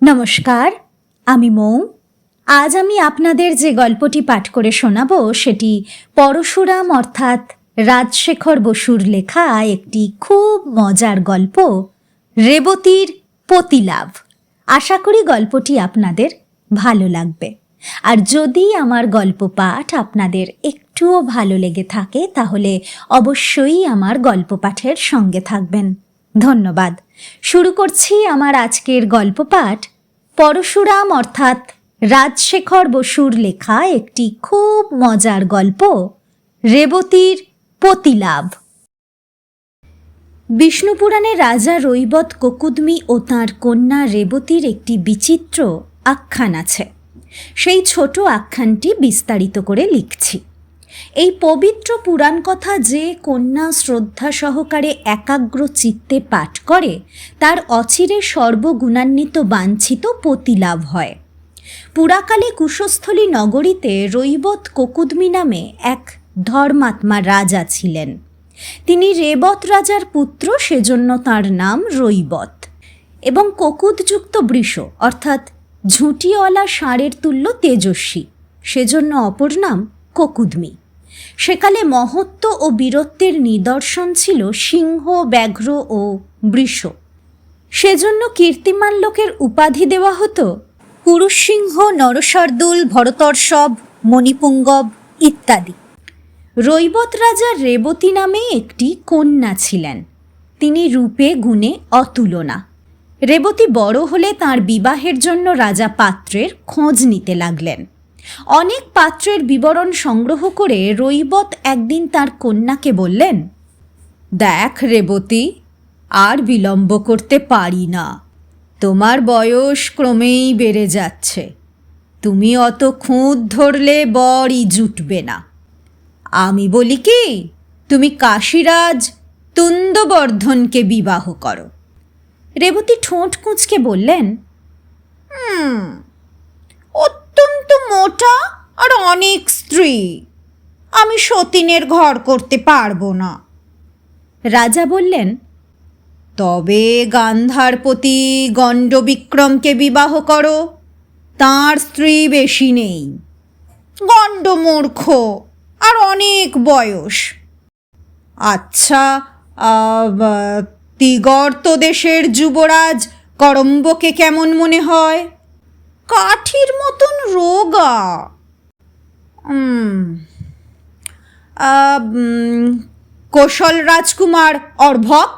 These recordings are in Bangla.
নমস্কার, আমি মৌ। আজ আমি আপনাদের যে গল্পটি পাঠ করে শোনাব সেটি পরশুরাম অর্থাৎ রাজশেখর বসুর লেখা একটি খুব মজার গল্প, রেবতীর প্রতিলাভ। আশা করি গল্পটি আপনাদের ভালো লাগবে। আর যদি আমার গল্প পাঠ আপনাদের একটুও ভালো লেগে থাকে তাহলে অবশ্যই আমার গল্প পাঠের সঙ্গে থাকবেন। ধন্যবাদ। শুরু করছি আমার আজকের গল্প পাঠ, পরশুরাম অর্থাৎ রাজশেখর বসুর লেখা একটি খুব মজার গল্প, রেবতীর প্রতিলাভ। বিষ্ণুপুরাণে রাজা রৈবত কোকুদমি ও তাঁর কন্যা রেবতীর একটি বিচিত্র আখ্যান আছে। সেই ছোট আখ্যানটি বিস্তারিত করে লিখছি। এই পবিত্র পুরাণ কথা যে কন্যা শ্রদ্ধা সহকারে একাগ্র চিত্তে পাঠ করে তার অচিরে সর্বগুণান্বিত বাঞ্ছিত প্রতিলাভ হয়। পুরাকালে কুশস্থলী নগরীতে রৈবত কোকুদমি নামে এক ধর্মাত্মা রাজা ছিলেন। তিনি রেবত রাজার পুত্র, সেজন্য তার নাম রৈবত, এবং কোকুদযুক্ত বৃষ অর্থাৎ ঝুঁটিওয়ালা ষাঁড়ের তুল্য তেজস্বী, সেজন্য অপর নাম কোকুদমি। সেকালে মহত্ব ও বীরত্বের নিদর্শন ছিল সিংহ, ব্যাঘ্র ও বৃষ। সেজন্য কীর্তিমান লোকের উপাধি দেওয়া হতো পুরুষ সিংহ, নরশার্দুল, ভরতর্ষভ, মণিপুঙ্গব ইত্যাদি। রৈবত রাজার রেবতী নামে একটি কন্যা ছিলেন। তিনি রূপে গুণে অতুলনা। রেবতী বড় হলে তাঁর বিবাহের জন্য রাজা পাত্রের খোঁজ নিতে লাগলেন। অনেক পাত্রের বিবরণ সংগ্রহ করে রৈবত একদিন তার কন্যাকে বললেন, দেখ রেবতী, আর বিলম্ব করতে পারি না। তোমার বয়স ক্রমেই বেড়ে যাচ্ছে। তুমি অত খুঁত ধরলে বরই জুটবে না। আমি বলি কি, তুমি কাশীরাজ তুন্দবর্ধনকে বিবাহ করো। রেবতী ঠোঁট কুঁচকে বললেন, অত্যন্ত মোটা আর অনেক স্ত্রী, আমি সতীনের ঘর করতে পারবো না। রাজা বললেন, তবে গান্ধারপতি গণ্ডবিক্রমকে বিবাহ করো, তাঁর স্ত্রী বেশি নেই, গণ্ডমূর্খ আর অনেক বয়স। আচ্ছা, তিগর্ত দেশের যুবরাজ করম্বকে কেমন মনে হয়? কাঠির মতন রোগা। কৌশল রাজকুমার অর্ভক,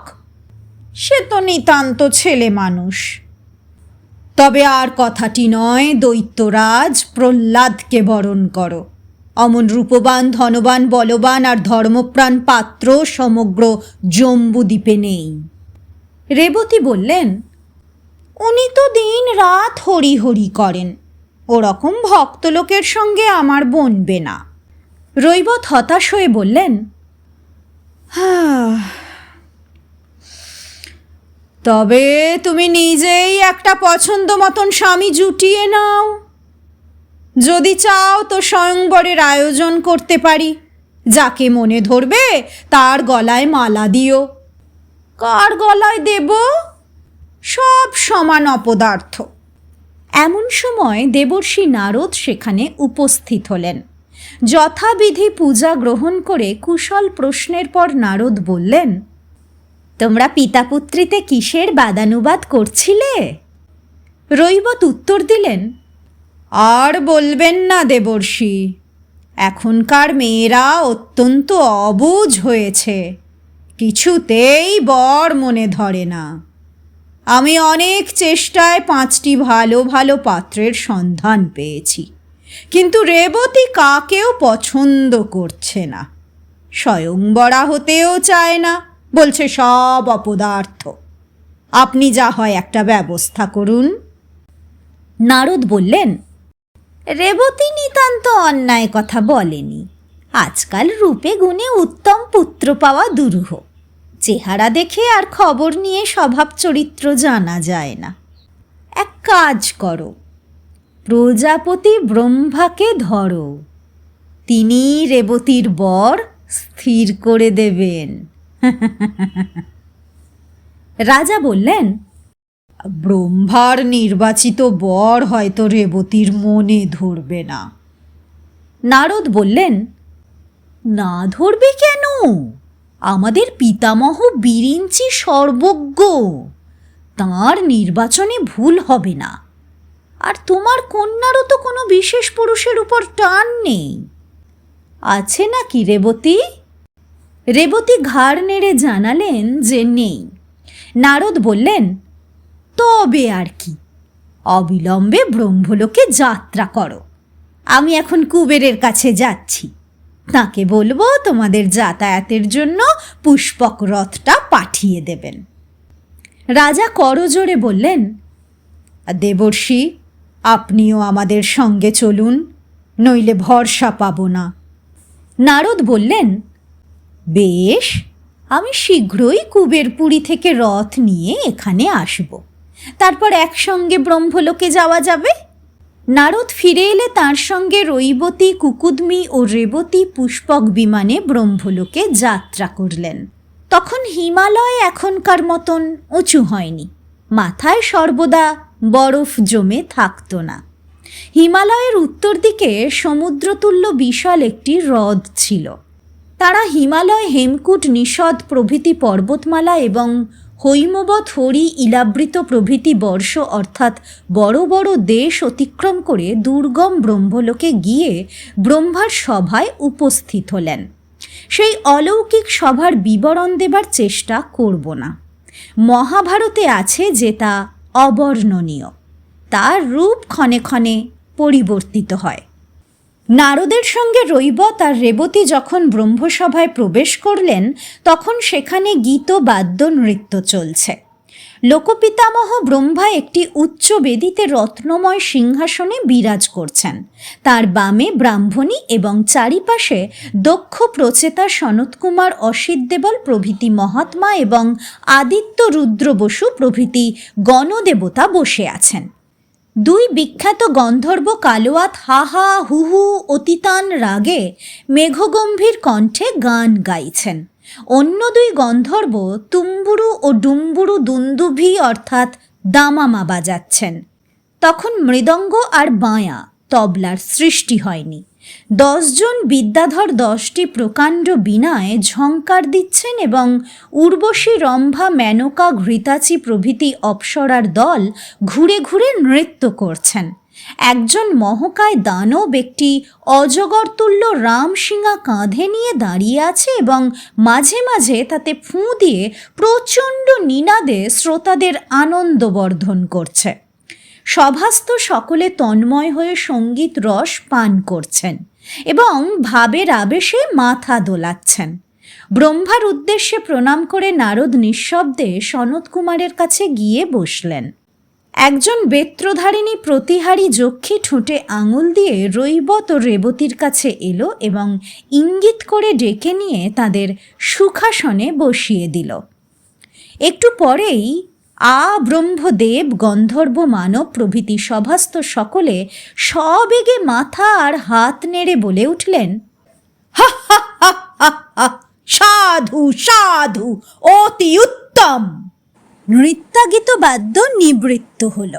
সে তো নিতান্ত ছেলে মানুষ। তবে আর কথাটি নয়, দৈত্যরাজ প্রহ্লাদকে বরণ করো। অমন রূপবান, ধনবান, বলবান আর ধর্মপ্রাণ পাত্র সমগ্র জম্বুদ্বীপে নেই। রেবতী বললেন, উনি তো দিন রাত হরি হরি করেন, ওরকম ভক্তলোকের সঙ্গে আমার বনবে না। রৈবত হতাশ হয়ে বললেন, তবে তুমি নিজেই একটা পছন্দ মতন স্বামী জুটিয়ে নাও। যদি চাও তো স্বয়ংবরের আয়োজন করতে পারি। যাকে মনে ধরবে তার গলায় মালা দিও। কার গলায় দেব? সব সমান অপদার্থ। এমন সময় দেবর্ষি নারদ সেখানে উপস্থিত হলেন। যথাবিধি পূজা গ্রহণ করে কুশল প্রশ্নের পর নারদ বললেন, তোমরা পিতাপুত্রীতে কিসের বাদানুবাদ করছিলে? রৈবত উত্তর দিলেন, আর বলবেন না দেবর্ষি, এখনকার মেয়েরা অত্যন্ত অবুঝ হয়েছে, কিছুতেই বর মনে ধরে না। আমি অনেক চেষ্টায় 5টি ভালো ভালো পাত্রের সন্ধান পেয়েছি, কিন্তু রেবতী কাকেও পছন্দ করছে না। স্বয়ংবরা হতেও চায় না, বলছে সব অপদার্থ। আপনি যা হয় একটা ব্যবস্থা করুন। নারদ বললেন, রেবতী নিতান্ত অন্যায় কথা বলেনি। আজকাল রূপে গুণে উত্তম পুত্র পাওয়া দুরূহ। চেহারা দেখে আর খবর নিয়ে স্বভাব চরিত্র জানা যায় না। এক কাজ করো, প্রজাপতি ব্রহ্মাকে ধরো, তিনি রেবতীর বর স্থির করে দেবেন। রাজা বললেন, ব্রহ্মার নির্বাচিত বর হয়তো রেবতীর মনে ধরবে না। নারদ বললেন, না ধরবে কেন? আমাদের পিতামহ বিরিঞ্চি সর্বজ্ঞ, তাঁর নির্বাচনে ভুল হবে না। আর তোমার কন্যারও তো কোনো বিশেষ পুরুষের উপর টান নেই। আছে নাকি রেবতী? রেবতী ঘাড় নেড়ে জানালেন যে নেই। নারদ বললেন, তবে আর কি, অবিলম্বে ব্রহ্মলোকে যাত্রা করো। আমি এখন কুবেরের কাছে যাচ্ছি, তাকে বলবো তোমাদের যাতায়াতের জন্য পুষ্পক রথটা পাঠিয়ে দেবেন। রাজা করজোড়ে বললেন, দেবর্ষি, আপনিও আমাদের সঙ্গে চলুন, নইলে ভরসা পাব না। নারদ বললেন, বেশ, আমি শীঘ্রই কুবেরপুরী থেকে রথ নিয়ে এখানে আসব, তারপর একসঙ্গে ব্রহ্মলোকে যাওয়া যাবে। নারদ ফিরে এলে তাঁর সঙ্গে রৈবতী, কুকুদ্মী ও রেবতী পুষ্পক বিমানে ব্রহ্মলোকে যাত্রা করলেন। তখন হিমালয় এখনকার মতন উঁচু হয়নি, মাথায় সর্বদা বরফ জমে থাকত না। হিমালয়ের উত্তর দিকে সমুদ্রতুল্য বিশাল একটি হ্রদ ছিল। তারা হিমালয়, হেমকূট, নিষদ প্রভৃতি পর্বতমালা এবং হৈমবৎ, হরি, ইলাবৃত প্রভৃতি বর্ষ অর্থাৎ বড় বড় দেশ অতিক্রম করে দুর্গম ব্রহ্মলোকে গিয়ে ব্রহ্মার সভায় উপস্থিত হলেন। সেই অলৌকিক সভার বিবরণ দেবার চেষ্টা করব না। মহাভারতে আছে যে তা অবর্ণনীয়, তার রূপ ক্ষণে ক্ষণে পরিবর্তিত হয়। নারদের সঙ্গে রৈবত আর রেবতী যখন ব্রহ্মসভায় প্রবেশ করলেন, তখন সেখানে গীত, বাদ্য, নৃত্য চলছে। লোকপিতামহ ব্রহ্মা একটি উচ্চ বেদিতে রত্নময় সিংহাসনে বিরাজ করছেন। তার বামে ব্রাহ্মণী এবং চারিপাশে দক্ষ প্রচেতা সনৎকুমার, অসিত দেবল প্রভৃতি মহাত্মা এবং আদিত্য, রুদ্র বসু প্রভৃতি গণদেবতা বসে আছেন। দুই বিখ্যাত গন্ধর্ব কালোয়াত হা হা হু হু অতিতান রাগে মেঘগম্ভীর কণ্ঠে গান গাইছেন। অন্য দুই গন্ধর্ব তুম্বুরু ও ডুম্বুরু দুন্দুভি অর্থাৎ দামামা বাজাচ্ছেন। তখন মৃদঙ্গ আর বাঁয়া তবলার সৃষ্টি হয়নি। 10 জন বিদ্যাধর 10টি প্রকাণ্ড বীণায় ঝঙ্কার দিচ্ছেন এবং উর্বশী, রম্ভা, মেনকা, ঘৃতাচি প্রভৃতি অপ্সরার দল ঘুরে ঘুরে নৃত্য করছেন। একজন মহকায় দানব একটি অজগরতুল্য রামশিঙা কাঁধে নিয়ে দাঁড়িয়ে আছে এবং মাঝে মাঝে তাতে ফুঁ দিয়ে প্রচণ্ড নিনাদে শ্রোতাদের আনন্দবর্ধন করছে। সভাস্থ সকলে তন্ময় হয়ে সঙ্গীত রস পান করছেন এবং ভাবের আবেশে মাথা দোলাচ্ছেন। ব্রহ্মার উদ্দেশ্যে প্রণাম করে নারদ নিঃশব্দে সনৎকুমারের কাছে গিয়ে বসলেন। একজন বেত্রধারিণী প্রতিহারী যক্ষী ঠোঁটে আঙুল দিয়ে রৈবত ও রেবতীর কাছে এলো এবং ইঙ্গিত করে ডেকে নিয়ে তাদের সুখাসনে বসিয়ে দিল। একটু পরেই ব্রহ্মদেব, গন্ধর্ব, মানব প্রভৃতি সভাস্থ সকলে সবেগে মাথা আর হাত নেড়ে বলে উঠলেন, হা হা হা হা হা, সাধু সাধু, অতি উত্তম। নৃত্যাগীত বাদ্য নিবৃত্ত হল।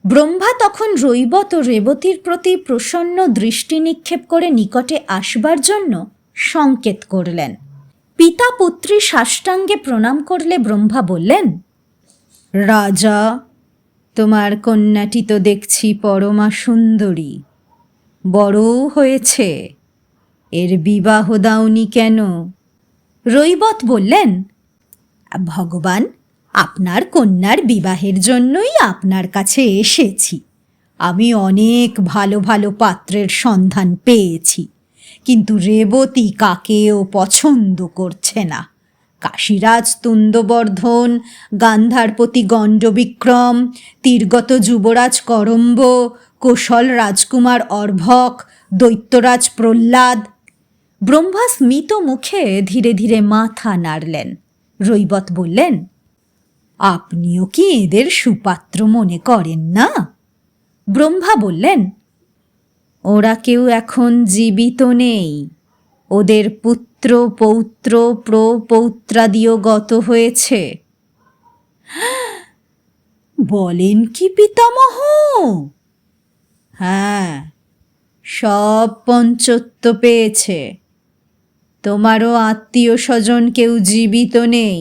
ব্রহ্মা তখন রৈবত ও রেবতীর প্রতি প্রসন্ন দৃষ্টি নিক্ষেপ করে নিকটে আসবার জন্য সংকেত করলেন। পিতা পুত্রী সাষ্টাঙ্গে প্রণাম করলে ব্রহ্মা বললেন, রাজা, তোমার কন্যাটি তো দেখছি পরমা সুন্দরী, বড়ও হয়েছে, এর বিবাহ দাওনি কেন? রৈবত বললেন, ভগবান, আপনার কন্যার বিবাহের জন্যই আপনার কাছে এসেছি। আমি অনেক ভালো ভালো পাত্রের সন্ধান পেয়েছি, কিন্তু রেবতী কাকেও পছন্দ করছে না। কাশীরাজ তুন্দবর্ধন, গান্ধারপতি গণ্ডবিক্রম, তীর্গত যুবরাজ করম্ব, কোশল রাজকুমার অর্ভক, দৈত্যরাজ প্রহ্লাদ। ব্রহ্মা স্মিত মুখে ধীরে ধীরে মাথা নাড়লেন। রৈবত বললেন, আপনিও কি এদের সুপাত্র মনে করেন না? ব্রহ্মা বললেন, ওরা কেউ এখন জীবিত নেই, ওদের পুত্র, পৌত্র, প্রপৌত্রাদিও গত হয়েছে। বলেন কি পিতামহ? হ্যাঁ, সব পঞ্চত্ব পেয়েছে। তোমারও আত্মীয় স্বজন কেউ জীবিত নেই।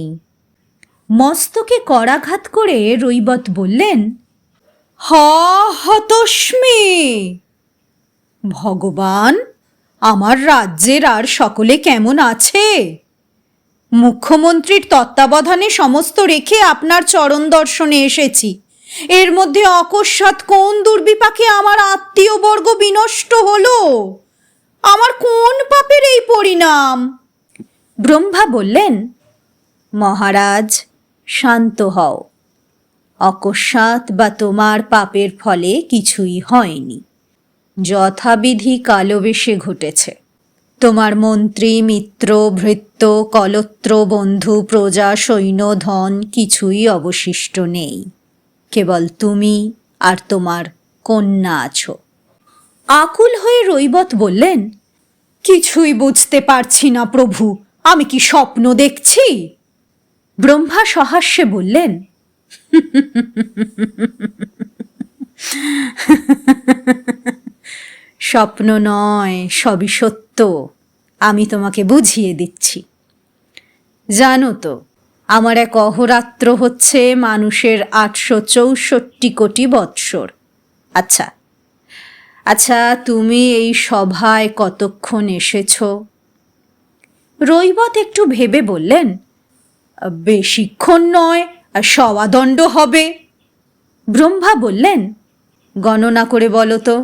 মস্তকে করাঘাত করে রৈবত বললেন, হা হতস্মি! ভগবান, আমার রাজ্যের আর সকলে কেমন আছে? মুখ্যমন্ত্রীর তত্ত্বাবধানে সমস্ত রেখে আপনার চরণ দর্শনে এসেছি। এর মধ্যে অকস্মাৎ কোন দুর্বিপাকে আমার আত্মীয়বর্গ বিনষ্ট হলো? আমার কোন পাপের এই পরিণাম? ব্রহ্মা বললেন, মহারাজ, শান্ত হও। অকস্মাৎ বা তোমার পাপের ফলে কিছুই হয়নি। যথাবিধি কালবেশে ঘটেছে। তোমার মন্ত্রী, মিত্র, ভৃত্য, কলত্র, বন্ধু, প্রজা, সৈন্য, ধন কিছুই অবশিষ্ট নেই। কেবল তুমি আর তোমার কন্যা আছো। আকুল হয়ে রৈবত বললেন, কিছুই বুঝতে পারছি না প্রভু, আমি কি স্বপ্ন দেখছি? ব্রহ্মা সহাস্যে বললেন, স্বপ্ন নয়, সবই সত্য। আমি তোমাকে বুঝিয়ে দিচ্ছি। জানো তো, আমার এক অহোরাত্র হচ্ছে মানুষের 864 কোটি বৎসর। আচ্ছা আচ্ছা, তুমি এই সভায় কতক্ষণ এসেছ? রৈবত একটু ভেবে বললেন, বেশিক্ষণ নয়, 1.25 দণ্ড হবে। ব্রহ্মা বললেন, গণনা করে বলো তো,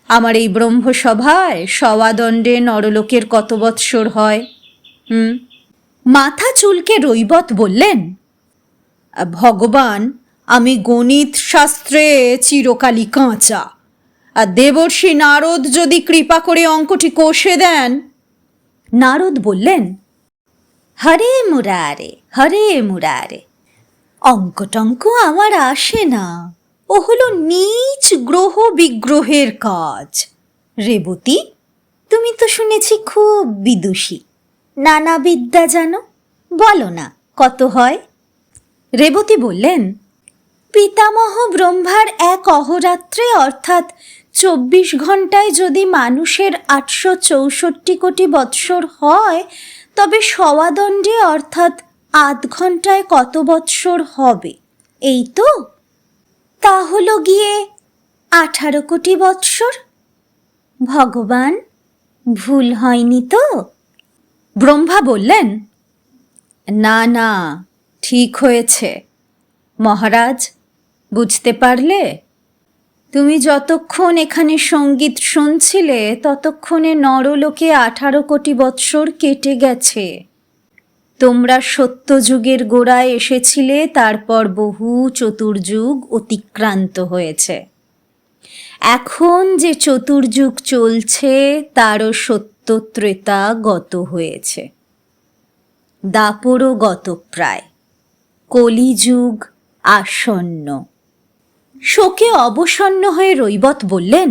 আমার এই ব্রহ্মসভায় 1.25 দণ্ডে নরলোকের কত বৎসর হয়? মাথা চুলকে রৈবত বললেন, ভগবান, আমি গণিত শাস্ত্রে চিরকালই কাঁচা। আর দেবর্ষি নারদ যদি কৃপা করে অঙ্কটি কষে দেন। নারদ বললেন, হরে মুরারে, হরে মুরারে। অঙ্কটঙ্ক আমার আসে না, ও হলো নীচ গ্রহ বিগ্রহের কাজ। রেবতী, তুমি তো শুনেছি খুব বিদুষী, নানা বিদ্যা জানো, বলো না কত হয়? রেবতী বললেন, পিতামহ ব্রহ্মার এক অহোরাত্রে অর্থাৎ 24 ঘন্টায় যদি মানুষের 864 কোটি বৎসর হয়, তবে 1.25 দণ্ডে অর্থাৎ 8 ঘন্টায় কত বৎসর হবে? এই তো, তা হলো গিয়ে 18 কোটি বৎসর। ভগবান, ভুল হয়নি তো? ব্রহ্মা বললেন, না না, ঠিক হয়েছে। মহারাজ, বুঝতে পারলে? তুমি যতক্ষণ এখানে সঙ্গীত শুনছিলে ততক্ষণে নরলোকে 18 কোটি বৎসর কেটে গেছে। তোমরা সত্যযুগের গোড়ায় এসেছিলে, তারপর বহু চতুর্যুগ অতিক্রান্ত হয়েছে। এখন যে চতুর্যুগ চলছে তারও সত্য ত্রেতা গত হয়েছে, দাপরও গত প্রায়, কলিযুগ আসন্ন। শোকে অবসন্ন হয়ে রৈবত বললেন,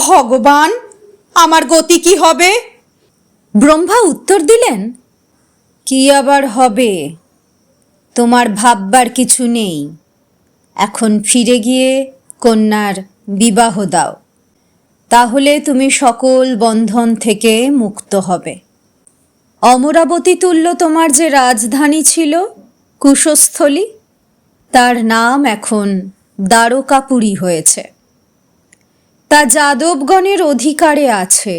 ভগবান, আমার গতি কি হবে? ব্রহ্মা উত্তর দিলেন, কি আবার হবে? তোমার ভাববার কিছু নেই। এখন ফিরে গিয়ে কন্যার বিবাহ দাও, তাহলে তুমি সকল বন্ধন থেকে মুক্ত হবে। অমরাবতী তুল্য তোমার যে রাজধানী ছিল, কুশস্থলী, তার নাম এখন দ্বারকাপুরী হয়েছে। তা যাদবগণের অধিকারে আছে।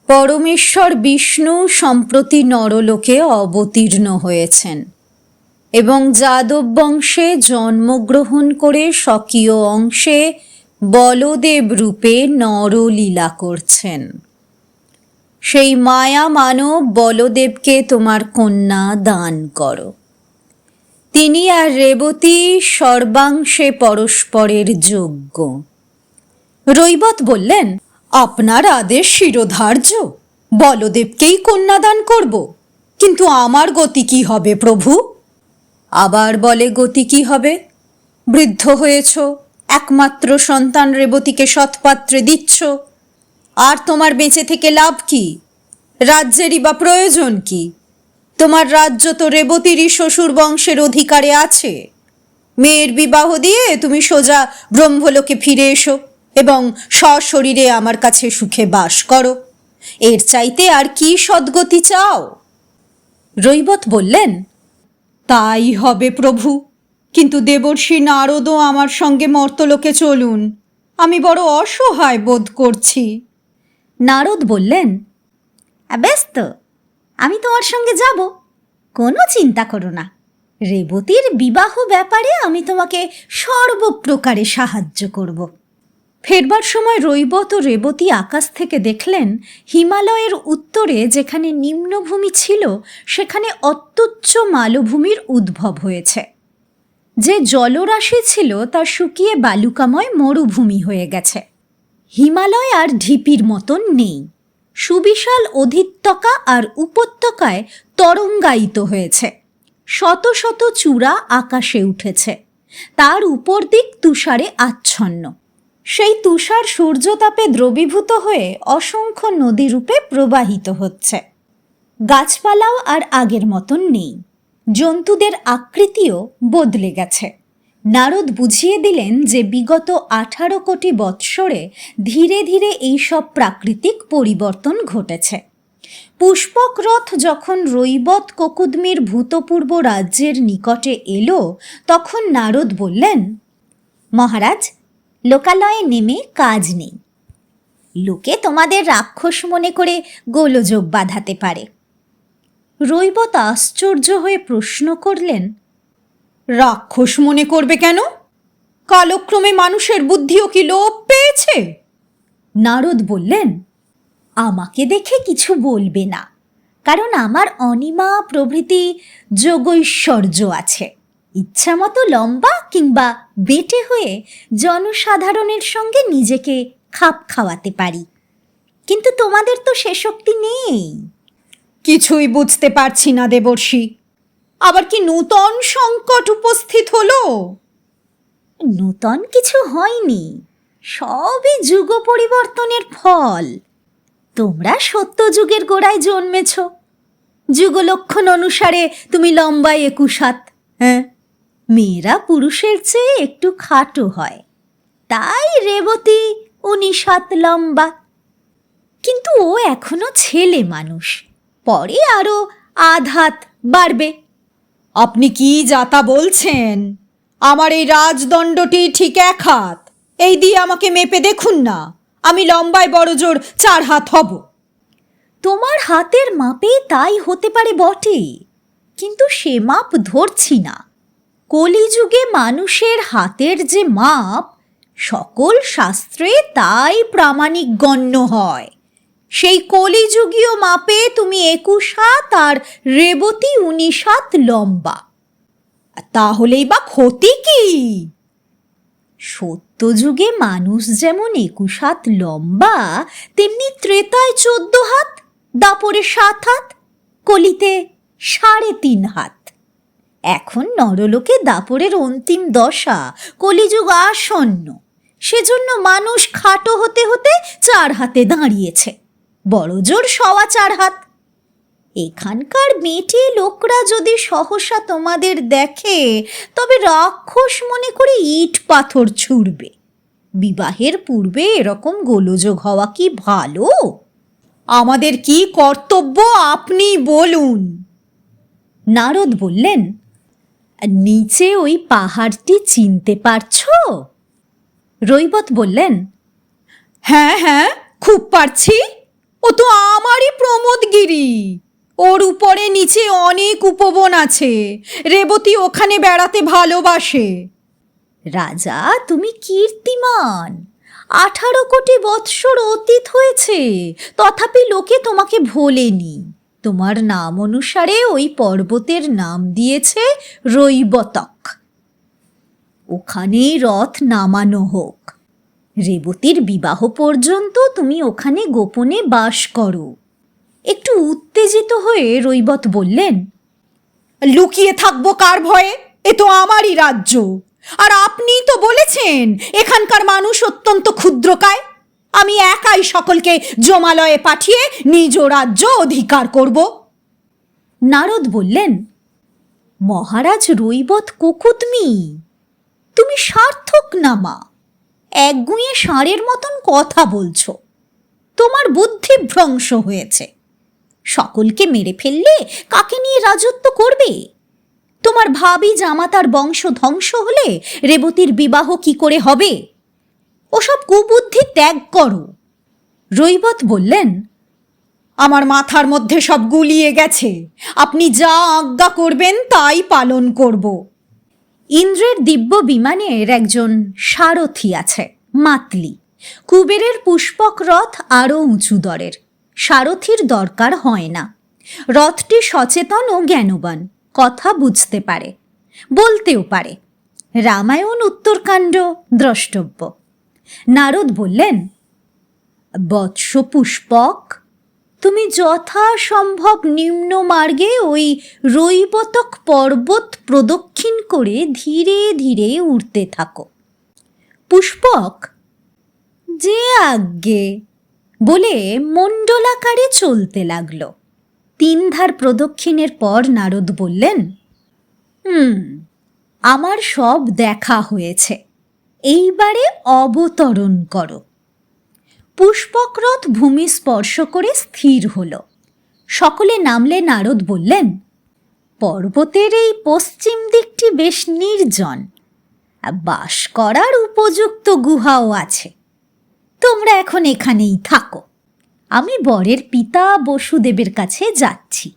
পরমেশ্বর বিষ্ণু সম্প্রতি নরলোকে অবতীর্ণ হয়েছেন এবং যাদব বংশে জন্মগ্রহণ করে স্বকীয় অংশে বলদেব রূপে নরলীলা করছেন। সেই মায়া মানব বলদেবকে তোমার কন্যা দান করো। তিনি আর রেবতী সর্বাংশে পরস্পরের যোগ্য। রৈবত বললেন, আপনার আদেশ শিরোধার্য, বলদেবকেই কন্যাদান করব। কিন্তু আমার গতি কি হবে প্রভু? আবার বলে, গতি কি হবে? বৃদ্ধ হয়েছ, একমাত্র সন্তান রেবতীকে সৎপাত্রে দিচ্ছ, আর তোমার বেঁচে থেকে লাভ কি? রাজ্যেরই বা প্রয়োজন কি? তোমার রাজ্য তো রেবতীরই শ্বশুর বংশের অধিকারে আছে। মেয়ের বিবাহ দিয়ে তুমি সোজা ব্রহ্মলোকে ফিরে এসো এবং সশরীরে আমার কাছে সুখে বাস করো। এর চাইতে আর কি সদ্গতি চাও? রৈবত বললেন, তাই হবে প্রভু, কিন্তু দেবর্ষি নারদও আমার সঙ্গে মর্তলোকে চলুন, আমি বড় অসহায় বোধ করছি। নারদ বললেন, বেশ তো, আমি তোমার সঙ্গে যাব, কোনো চিন্তা করো না। রেবতীর বিবাহ ব্যাপারে আমি তোমাকে সর্বপ্রকারে সাহায্য করব। ফেরবার সময় রৈবত ও রেবতী আকাশ থেকে দেখলেন হিমালয়ের উত্তরে যেখানে নিম্নভূমি ছিল সেখানে অত্যুচ্চ মালভূমির উদ্ভব হয়েছে। যে জলরাশি ছিল তা শুকিয়ে বালুকাময় মরুভূমি হয়ে গেছে। হিমালয় আর ঢিপির মতন নেই। সুবিশাল অধিত্যকা আর উপত্যকায় তরঙ্গায়িত হয়েছে। শত শত চূড়া আকাশে উঠেছে, তার উপর দিক তুষারে আচ্ছন্ন। সেই তুষার সূর্যতাপে দ্রবীভূত হয়ে অসংখ্য নদীরূপে প্রবাহিত হচ্ছে। গাছপালাও আর আগের মতন নেই, জন্তুদের আকৃতিও বদলে গেছে। নারদ বুঝিয়ে দিলেন যে বিগত 18 কোটি বৎসরে ধীরে ধীরে এইসব প্রাকৃতিক পরিবর্তন ঘটেছে। পুষ্পক রথ যখন রৈবত কোকুদমির ভূতপূর্ব রাজ্যের নিকটে এলো তখন নারদ বললেন, মহারাজ, লোকালয়ে নেমে কাজ নেই। লোকে তোমাদের রাক্ষস মনে করে গোলযোগ বাঁধাতে পারে। রৈবত আশ্চর্য হয়ে প্রশ্ন করলেন, রাক্ষস মনে করবে কেন? কালক্রমে মানুষের বুদ্ধিও কি লোপ পেয়েছে? নারদ বললেন, আমাকে দেখে কিছু বলবে না, কারণ আমার অনিমা প্রভৃতি যোগৈশ্বর্য আছে। ইচ্ছামতো লম্বা কিংবা বেটে হয়ে জনসাধারণের সঙ্গে নিজেকে খাপ খাওয়াতে পারি, কিন্তু তোমাদের তো সে শক্তি নেই। কিছুই বুঝতে পারছি না দেবর্ষি, আবার কি নূতন সংকট উপস্থিত হলো? নূতন কিছু হয়নি, সবই যুগ পরিবর্তনের ফল। তোমরা সত্যযুগের গোড়ায় জন্মেছ। যুগলক্ষণ অনুসারে তুমি লম্বায় 21 হাত। হ্যাঁ, মেয়েরা পুরুষের চেয়ে একটু খাটো হয়, তাই রেবতী 19 হাত লম্বা। কিন্তু ও এখনো ছেলে মানুষ, পরে আরো আধ হাত বাড়বে। আপনি কি যাতা বলছেন? আমার এই রাজদণ্ডটি ঠিক 1 হাত, এই দিয়ে আমাকে মেপে দেখুন না, আমি লম্বায় বড়জোর 4 হাত হব। তোমার হাতের মাপে তাই হতে পারে বটে, কিন্তু সে মাপ ধরছি না। কলিযুগে মানুষের হাতের যে মাপ, সকল শাস্ত্রে তাই প্রামাণিক গণ্য হয়। সেই কলিযুগীয় মাপে তুমি 21 হাত আর রেবতী 19 হাত লম্বা। তাহলেই বা ক্ষতি কি? সত্যযুগে মানুষ যেমন 21 হাত লম্বা, তেমনি ত্রেতায় 14 হাত, দাপরে 7 হাত, কলিতে 3.5 হাত। এখন নরলোকে দাপরের অন্তিম দশা, কলিযুগ আসন্ন, সেজন্য মানুষ খাটো হতে হতে 4 হাতে দাঁড়িয়েছে, বড়জোর 4.25 হাত। এখানকার মেটে লোকরা যদি সহসা তোমাদের দেখে তবে রাক্ষস মনে করে ইট পাথর ছুঁড়বে। বিবাহের পূর্বে এরকম গোলযোগ হওয়া কি ভালো? আমাদের কি কর্তব্য আপনি বলুন। নারদ বললেন, নিচে ওই পাহাড়টি চিনতে পারছো? রৈবত বললেন, হ্যাঁ হ্যাঁ, খুব পারছি। ও তো আমারই প্রমোদগিরি। ওর উপরে নিচে অনেক উপবন আছে, রেবতী ওখানে বেড়াতে ভালোবাসে। রাজা, তুমি কীর্তিমান। 18 কোটি বৎসর অতীত হয়েছে, তথাপি লোকে তোমাকে ভোলেনি। তোমার নাম অনুসারে ওই পর্বতের নাম দিয়েছে রৈবতক। ওখানেই রথ নামানো হোক। রেবতীর বিবাহ পর্যন্ত তুমি ওখানে গোপনে বাস করো। একটু উত্তেজিত হয়ে রৈবত বললেন, লুকিয়ে থাকবো কার ভয়ে? এ তো আমারই রাজ্য, আর আপনিই তো বলেছেন এখানকার মানুষ অত্যন্ত ক্ষুদ্রকায়। আমি একাই সকলকে জমালয়ে পাঠিয়ে নিজ রাজ্য অধিকার করব। নারদ বললেন, মহারাজ রৈবত কোকুদমি, তুমি সার্থক না মা, একগুঁয়ে ষাঁড়ের মতন কথা বলছো। তোমার বুদ্ধি ভ্রংশ হয়েছে। সকলকে মেরে ফেললে কাকে নিয়ে রাজত্ব করবে? তোমার ভাবি জামাতার বংশ ধ্বংস হলে রেবতীর বিবাহ কি করে হবে? ওসব কুবুদ্ধি ত্যাগ করো। রৈবত বললেন, আমার মাথার মধ্যে সব গুলিয়ে গেছে, আপনি যা আজ্ঞা করবেন তাই পালন করব। ইন্দ্রের দিব্য বিমানের একজন সারথি আছে, মাতলি। কুবেরের পুষ্পক রথ আরও উঁচু দরের, সারথির দরকার হয় না। রথটি সচেতন ও জ্ঞানবান, কথা বুঝতে পারে, বলতেও পারে। রামায়ণ উত্তরকাণ্ড দ্রষ্টব্য। নারদ বললেন, বৎস পুষ্পক, তুমি যথাসম্ভব নিম্ন মার্গে ওই রৈবতক পর্বত প্রদক্ষিণ করে ধীরে ধীরে উঠতে থাকো। পুষ্পক যে আজ্ঞে বলে মণ্ডলাকারে চলতে লাগল। 3 ধার প্রদক্ষিণের পর নারদ বললেন, আমার সব দেখা হয়েছে, এইবারে অবতরণ করো। পুষ্পক রথ ভূমি স্পর্শ করে স্থির হল। সকলে নামলে নারদ বললেন, পর্বতের এই পশ্চিম দিকটি বেশ নির্জন, বাস করার উপযুক্ত গুহাও আছে। তোমরা এখন এখানেই থাকো। আমি বরের পিতা বসুদেবের কাছে যাচ্ছি।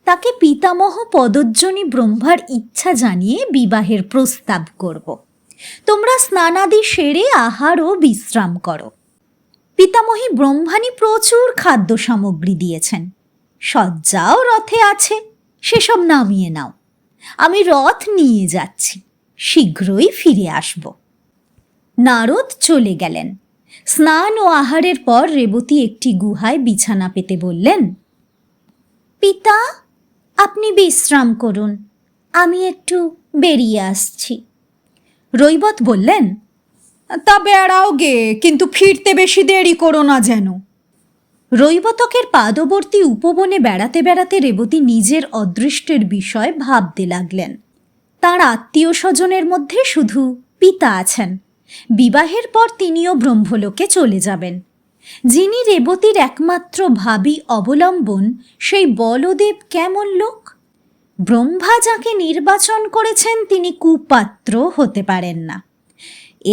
তাকে পিতামহ পদজ্জনী ব্রহ্মার ইচ্ছা জানিয়ে বিবাহের প্রস্তাব করব। তোমরা স্নানাদি সেরে আহার ও বিশ্রাম করো। পিতামহী ব্রহ্মাণী প্রচুর খাদ্য সামগ্রী দিয়েছেন, শয্যাও রথে আছে, সেসব নামিয়ে নাও। আমি রথ নিয়ে যাচ্ছি, শীঘ্রই ফিরে আসব। নারদ চলে গেলেন। স্নান ও আহারের পর রেবতী একটি গুহায় বিছানা পেতে বললেন, পিতা, আপনি বিশ্রাম করুন, আমি একটু বেরিয়ে আসছি। রৈবত বললেন, তা বেড়াও গে, কিন্তু ফিরতে বেশি দেরি করো না যেন। রৈবতকের পাদবর্তী উপবনে বেড়াতে বেড়াতে রেবতী নিজের অদৃষ্টের বিষয় ভাবতে লাগলেন। তাঁর আত্মীয় স্বজনের মধ্যে শুধু পিতা আছেন। বিবাহের পর তিনিও ব্রহ্মলোকে চলে যাবেন। যিনি রেবতীর একমাত্র ভাবী অবলম্বন, সেই বলদেব কেমন লোক? ব্রহ্মা যাকে নির্বাচন করেছেন তিনি কুপাত্র হতে পারেন না,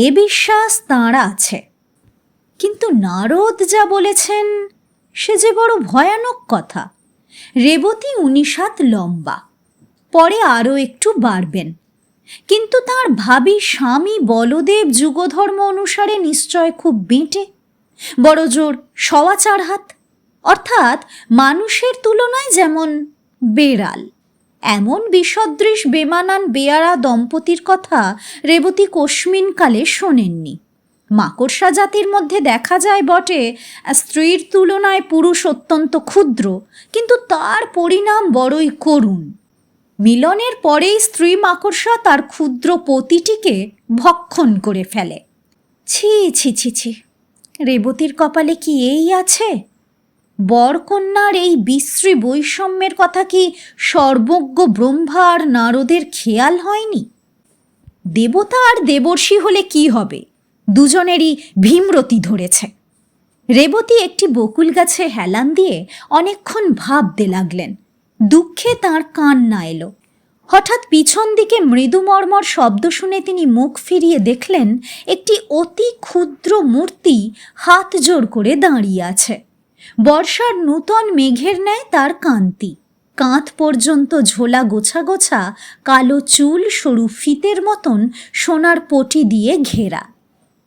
এ বিশ্বাস তাঁর আছে। কিন্তু নারদ যা বলেছেন সে যে বড় ভয়ানক কথা। রেবতী 19 হাত লম্বা, পরে আরও একটু বাড়বেন, কিন্তু তাঁর ভাবী স্বামী বলদেব যুগধর্ম অনুসারে নিশ্চয় খুব বেঁটে, বড় জোর 4.25 হাত, অর্থাৎ মানুষের তুলনায় যেমন বেড়াল। এমন বিসদৃশ বেমানান বেয়ারা দম্পতির কথা রেবতী কোস্মিনকালে শোনেননি। মাকড়সা জাতির মধ্যে দেখা যায় বটে, স্ত্রীর তুলনায় পুরুষ অত্যন্ত ক্ষুদ্র, কিন্তু তার পরিণাম বড়ই করুণ। মিলনের পরেই স্ত্রী মাকড়সা তার ক্ষুদ্র পতিটিকে ভক্ষণ করে ফেলে। ছি ছি ছি ছি, রেবতীর কপালে কি এই আছে? বরকন্যার এই বিশ্রী বৈষম্যের কথা কি সর্বজ্ঞ ব্রহ্মা আর নারদের খেয়াল হয়নি? দেবতা আর দেবর্ষি হলে কি হবে, দুজনেরই ভীমরতি ধরেছে। রেবতী একটি বকুল গাছে হেলান দিয়ে অনেকক্ষণ ভাবতে লাগলেন। দুঃখে তাঁর কান্না এলো। হঠাৎ পিছন দিকে মৃদু মর্মর শব্দ শুনে তিনি মুখ ফিরিয়ে দেখলেন একটি অতি ক্ষুদ্র মূর্তি হাত জোড় করে দাঁড়িয়ে আছে। বর্ষার নূতন মেঘের ন্যায় তার কান্তি, কাঁধ পর্যন্ত ঝোলা গোছা গোছা কালো চুল সরু ফিতের মতন সোনার পটি দিয়ে ঘেরা।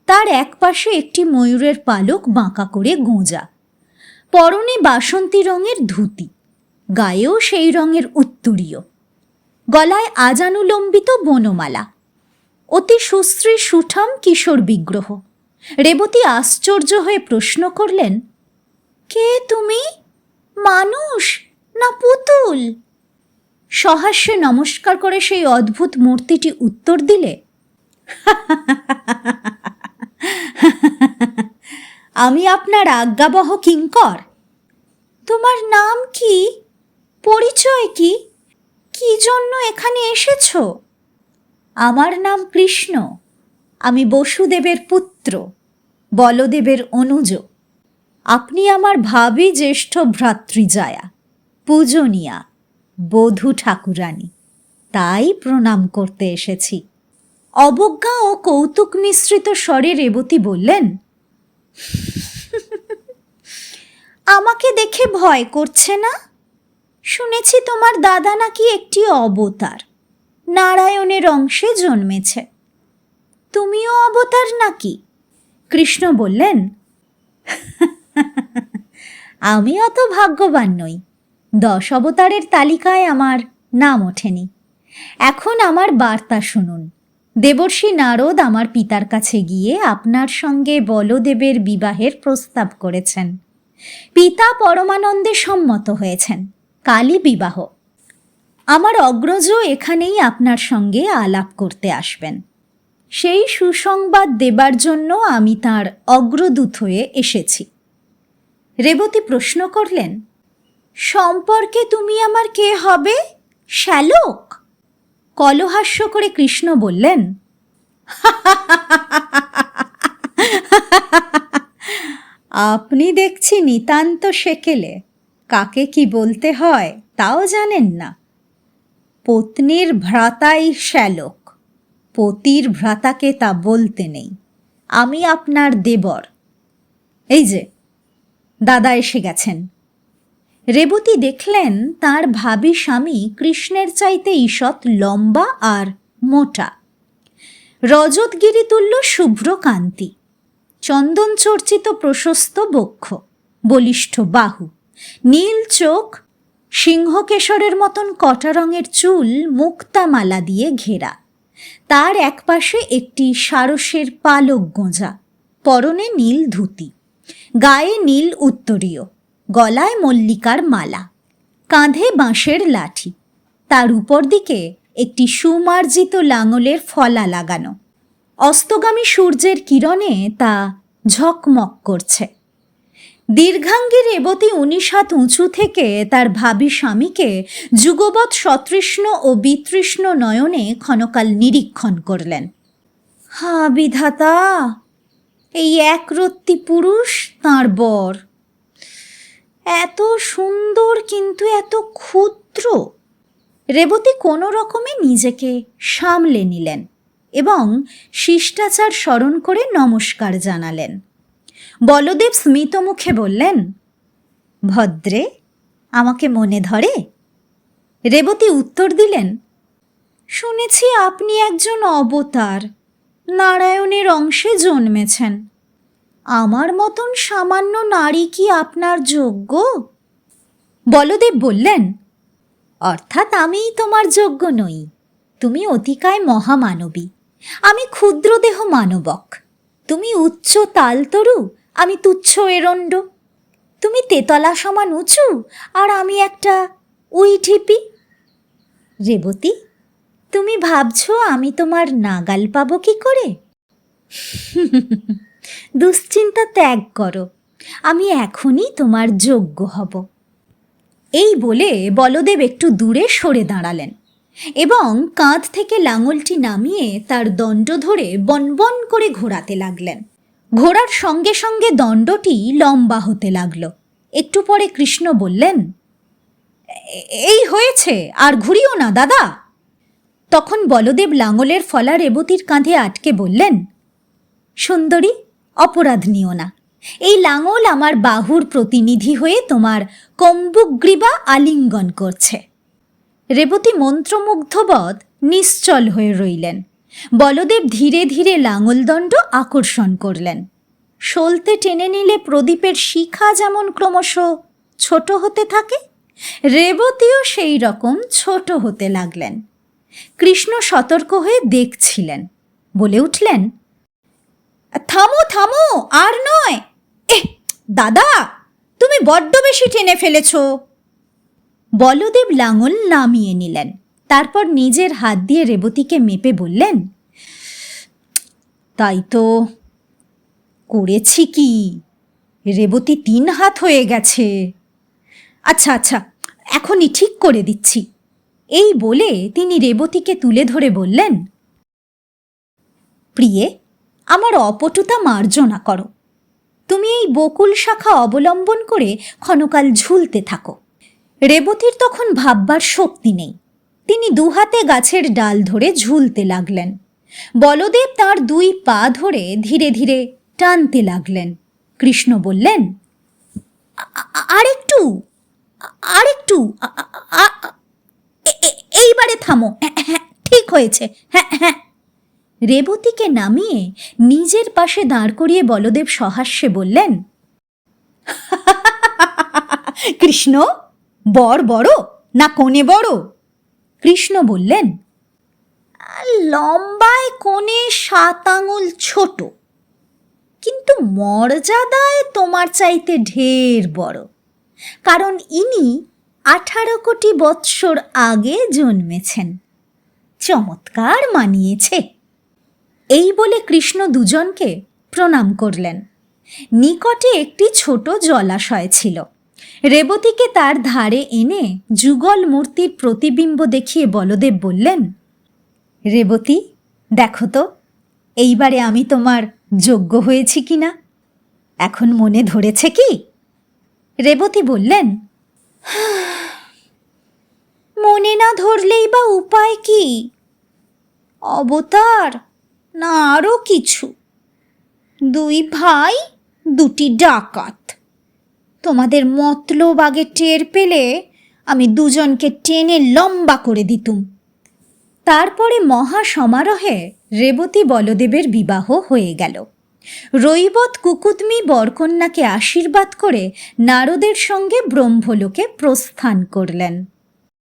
তার একপাশে একটি ময়ূরের পালক বাঁকা করে গোঁজা। পরনে বাসন্তী রঙের ধুতি, গায়েও সেই রঙের উত্তুরীয়, গলায় আজানুলম্বিত বনমালা। অতি সুশ্রী সুঠাম কিশোর বিগ্রহ। রেবতী আশ্চর্য হয়ে প্রশ্ন করলেন, কে তুমি? মানুষ না পুতুল? সহাস্যে নমস্কার করে সেই অদ্ভুত মূর্তিটি উত্তর দিলে, আমি আপনার আজ্ঞাবহ কিঙ্কর। তোমার নাম কি? পরিচয় কি? কি জন্য এখানে এসেছো? আমার নাম কৃষ্ণ। আমি বসুদেবের পুত্র, বলদেবের অনুজ। আপনি আমার ভাবী জ্যেষ্ঠ ভ্রাতৃজায়া, পূজনীয়া, বধূ ঠাকুরানী, তাই প্রণাম করতে এসেছি। অবজ্ঞা ও কৌতুক মিশ্রিত স্বরে রেবতী বললেন, আমাকে দেখে ভয় করছে না? শুনেছি তোমার দাদা নাকি একটি অবতার, নারায়ণের অংশে জন্মেছে। তুমিও অবতার নাকি? কৃষ্ণ বললেন, আমি অত ভাগ্যবান নই। 10 অবতারের তালিকায় আমার নাম ওঠেনি। এখন আমার বার্তা শুনুন। দেবর্ষি নারদ আমার পিতার কাছে গিয়ে আপনার সঙ্গে বলদেবের বিবাহের প্রস্তাব করেছেন। পিতা পরমানন্দে সম্মত হয়েছেন। কালই বিবাহ। আমার অগ্রজ এখানেই আপনার সঙ্গে আলাপ করতে আসবেন। সেই সুসংবাদ দেবার জন্য আমি তাঁর অগ্রদূত হয়ে এসেছি। রেবতী প্রশ্ন করলেন, সম্পর্কে তুমি আমার কে হবে? শ্যালক? কলহাস্য করে কৃষ্ণ বললেন, আপনি দেখছি নিতান্ত সেকেলে, কাকে কি বলতে হয় তাও জানেন না। পত্নীর ভ্রাতাই শ্যালক, পতির ভ্রাতাকে তা বলতে নেই। আমি আপনার দেবর। এই যে দাদা এসে গেছেন। রেবতী দেখলেন তার ভাবী স্বামী কৃষ্ণের চাইতে ঈষৎ লম্বা আর মোটা। রজতগিরিতুল্য শুভ্র কান্তি, চন্দন চর্চিত প্রশস্ত বক্ষ, বলিষ্ঠ বাহু, নীল চোখ, সিংহকেশরের মতন কটা রঙের চুল মুক্তামালা দিয়ে ঘেরা। তার একপাশে একটি সারসের পালক গোঁজা, পরনে নীল ধুতি, গায়ে নীল উত্তরীয়, গলায় মল্লিকার মালা, কাঁধে বাঁশের লাঠি, তার উপর দিকে একটি সুমার্জিত লাঙলের ফলা লাগানো। অস্তগামী সূর্যের কিরণে তা ঝকমক করছে। দীর্ঘাঙ্গী রেবতী 19 হাত উঁচু থেকে তার ভাবী স্বামীকে যুগবৎ সতৃষ্ণ ও বিতৃষ্ণ নয়নে ক্ষণকাল নিরীক্ষণ করলেন। হা বিধাতা, এই একরত্তি পুরুষ তাঁর বর। এত সুন্দর কিন্তু এত ক্ষুদ্র। রেবতী কোনো রকমে নিজেকে সামলে নিলেন এবং শিষ্টাচার স্মরণ করে নমস্কার জানালেন। বলদেব স্মিত মুখে বললেন, ভদ্রে, আমাকে মনে ধরে? রেবতী উত্তর দিলেন, শুনেছি আপনি একজন অবতার, নারায়ণের অংশে জন্মেছেন। আমার মতন সামান্য নারী কি আপনার যোগ্য? বলদেব বললেন, অর্থাৎ আমিই তোমার যোগ্য নই। তুমি অতিকায় মহামানবী, আমি ক্ষুদ্রদেহ মানবক। তুমি উচ্চ তালতরু, আমি তুচ্ছ এরণ্ড। তুমি তেতলা সমান উঁচু, আর আমি একটা উইঢিপি। রেবতী, তুমি ভাবছো আমি তোমার নাগাল পাবো কি করে? দুশ্চিন্তা ত্যাগ করো, আমি এখনই তোমার যোগ্য হব। এই বলে বলদেব একটু দূরে সরে দাঁড়ালেন এবং কাঁধ থেকে লাঙলটি নামিয়ে তার দণ্ড ধরে বনবন করে ঘোরাতে লাগলেন। ঘোড়ার সঙ্গে সঙ্গে দণ্ডটি লম্বা হতে লাগল। একটু পরে কৃষ্ণ বললেন, এই হয়েছে, আর ঘুরিও না দাদা। তখন বলদেব লাঙলের ফলা রেবতীর কাঁধে আটকে বললেন, সুন্দরী, অপরাধ নিও না। এই লাঙল আমার বাহুর প্রতিনিধি হয়ে তোমার কম্বুগ্রীবা আলিঙ্গন করছে। রেবতী মন্ত্রমুগ্ধবৎ নিশ্চল হয়ে রইলেন। বলদেব ধীরে ধীরে লাঙলদণ্ড আকর্ষণ করলেন। সলতে টেনে নিলে প্রদীপের শিখা যেমন ক্রমশ ছোট হতে থাকে, রেবতীও সেই রকম ছোট হতে লাগলেন। কৃষ্ণ সতর্ক হয়ে দেখছিলেন। বলে উঠলেন, থামো থামো, আর নয়। দাদা, তুমি বড্ড বেশি টেনে ফেলেছ। বলদেব লাঙল নামিয়ে নিলেন। তারপর নিজের হাত দিয়ে রেবতীকে মেপে বললেন, তাই তো করেছি কি, রেবতী 3 হাত হয়ে গেছে। আচ্ছা আচ্ছা, এখনই ঠিক করে দিচ্ছি। এই বলে তিনি রেবতীকে তুলে ধরে বললেন, প্রিয়ে, আমার অপটুতা মার্জনা করো। তুমি এই বকুল শাখা অবলম্বন করে ক্ষণকাল ঝুলতে থাকো। রেবতীর তখন ভাববার শক্তি নেই। তিনি দুহাতে গাছের ডাল ধরে ঝুলতে লাগলেন। বলদেব তাঁর 2 পা ধরে ধীরে ধীরে টানতে লাগলেন। কৃষ্ণ বললেন, আরেকটু আরেকটু, এইবারে থামো। হ্যাঁ, ঠিক হয়েছে। হ্যাঁ হ্যাঁ। রেবতীকে নামিয়ে নিজের পাশে দাঁড় করিয়ে বলদেব সহাস্যে বললেন, কৃষ্ণ, বর বড় না কোণে বড়? কৃষ্ণ বললেন, লম্বায় কোণে 7 আঙুল ছোট, কিন্তু মর্যাদায় তোমার চাইতে ঢের বড়, কারণ ইনি 18 কোটি বৎসর আগে জন্মেছেন। চমৎকার মানিয়েছে। এই বলে কৃষ্ণ দুজনকে প্রণাম করলেন। নিকটে একটি ছোট জলাশয় ছিল। রেবতীকে তার ধারে এনে যুগল মূর্তির প্রতিবিম্ব দেখিয়ে বলদেব বললেন, রেবতী, দেখো তো এইবারে আমি তোমার যোগ্য হয়েছি কিনা? এখন মনে ধরেছে কি? রেবতী বললেন, মনে না ধরলেই বা উপায় কি? অবতার না আরও কিছু? 2 ভাই 2টি ডাকাত। তোমাদের মতলব আগে টের পেলে আমি দুজনকে টেনে লম্বা করে দিতুম। তারপরে মহা সমারোহে রেবতী বলদেবের বিবাহ হয়ে গেল। রৈবত কুকুদমি বরকন্যাকে আশীর্বাদ করে নারদের সঙ্গে ব্রহ্মলোকে প্রস্থান করলেন।